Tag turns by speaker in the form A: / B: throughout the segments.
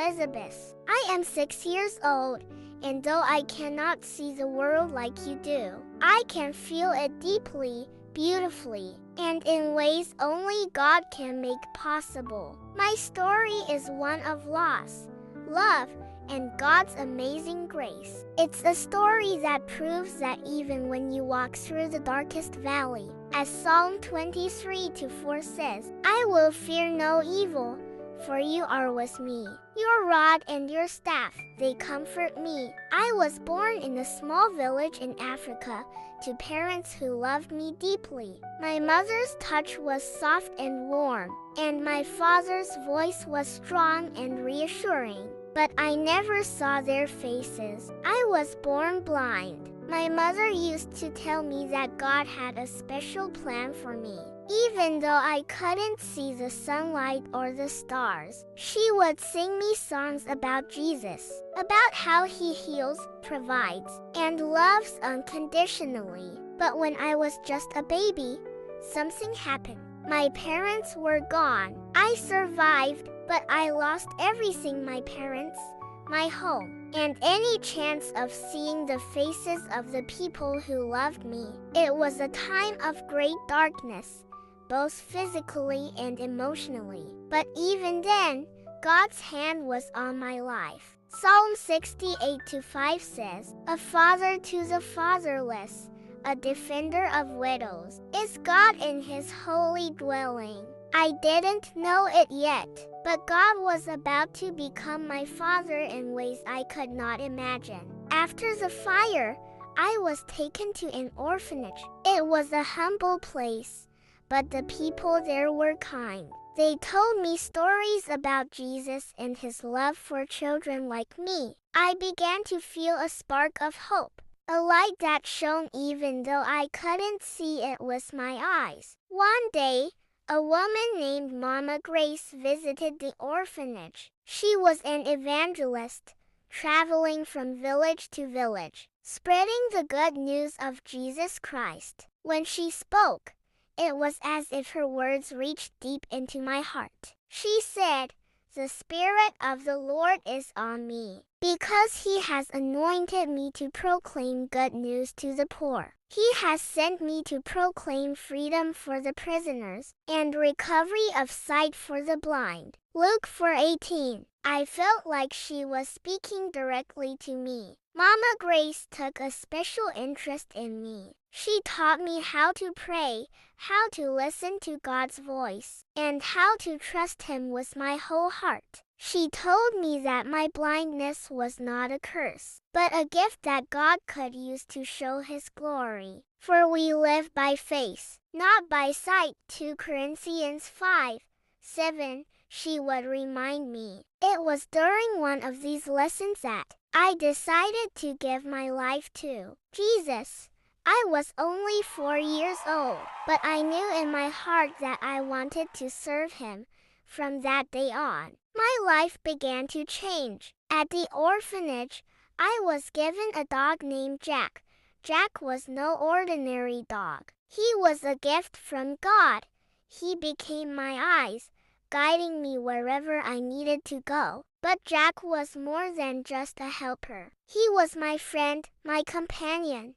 A: Elizabeth. I am 6 years old, and though I cannot see the world like you do, I can feel it deeply, beautifully, and in ways only God can make possible. My story is one of loss, love, and God's amazing grace. It's a story that proves that even when you walk through the darkest valley, as Psalm 23:4 says, I will fear no evil, for you are with me. Your rod and your staff, they comfort me. I was born in a small village in Africa to parents who loved me deeply. My mother's touch was soft and warm, and my father's voice was strong and reassuring. But I never saw their faces. I was born blind. My mother used to tell me that God had a special plan for me. Even though I couldn't see the sunlight or the stars, she would sing me songs about Jesus, about how he heals, provides, and loves unconditionally. But when I was just a baby, something happened. My parents were gone. I survived, but I lost everything: my parents, my home, and any chance of seeing the faces of the people who loved me. It was a time of great darkness, both physically and emotionally. But even then, God's hand was on my life. Psalm 68:5 says, A father to the fatherless, a defender of widows, is God in his holy dwelling. I didn't know it yet, but God was about to become my father in ways I could not imagine. After the fire, I was taken to an orphanage. It was a humble place, but the people there were kind. They told me stories about Jesus and his love for children like me. I began to feel a spark of hope, a light that shone even though I couldn't see it with my eyes. One day, a woman named Mama Grace visited the orphanage. She was an evangelist, traveling from village to village, spreading the good news of Jesus Christ. When she spoke, it was as if her words reached deep into my heart. She said, The Spirit of the Lord is on me, because he has anointed me to proclaim good news to the poor. He has sent me to proclaim freedom for the prisoners and recovery of sight for the blind. Luke 4:18. I felt like she was speaking directly to me. Mama Grace took a special interest in me. She taught me how to pray, how to listen to God's voice, and how to trust him with my whole heart. She told me that my blindness was not a curse, but a gift that God could use to show his glory. For we live by faith, not by sight. 2 Corinthians 5:7. She would remind me. It was during one of these lessons that I decided to give my life to Jesus. I was only 4 years old, but I knew in my heart that I wanted to serve him. From that day on, my life began to change. At the orphanage, I was given a dog named Jack. Jack was no ordinary dog. He was a gift from God. He became my eyes, guiding me wherever I needed to go. But Jack was more than just a helper. He was my friend, my companion,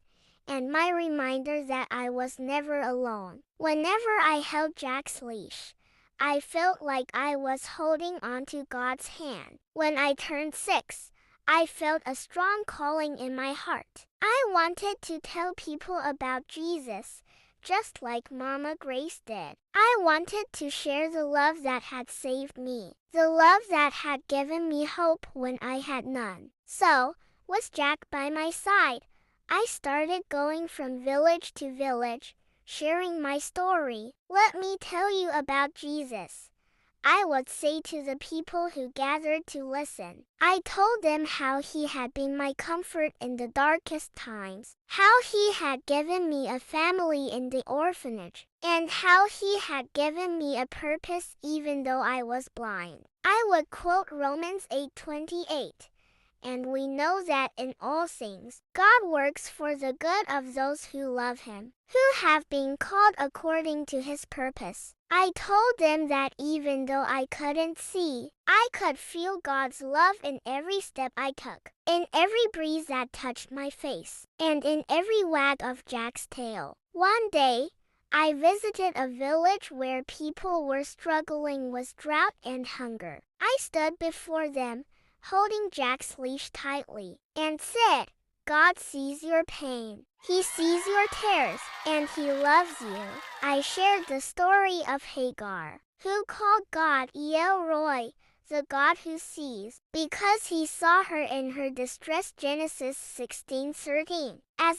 A: and my reminder that I was never alone. Whenever I held Jack's leash, I felt like I was holding onto God's hand. When I turned 6, I felt a strong calling in my heart. I wanted to tell people about Jesus, just like Mama Grace did. I wanted to share the love that had saved me, the love that had given me hope when I had none. So, with Jack by my side, I started going from village to village, sharing my story. Let me tell you about Jesus, I would say to the people who gathered to listen. I told them how he had been my comfort in the darkest times, how he had given me a family in the orphanage, and how he had given me a purpose even though I was blind. I would quote Romans 8:28. and we know that in all things, God works for the good of those who love him, who have been called according to his purpose. I told them that even though I couldn't see, I could feel God's love in every step I took, in every breeze that touched my face, and in every wag of Jack's tail. One day, I visited a village where people were struggling with drought and hunger. I stood before them, holding Jack's leash tightly, and said, God sees your pain. He sees your tears, and he loves you. I shared the story of Hagar, who called God El Roi, the God who sees, because he saw her in her distress. Genesis 16:13. As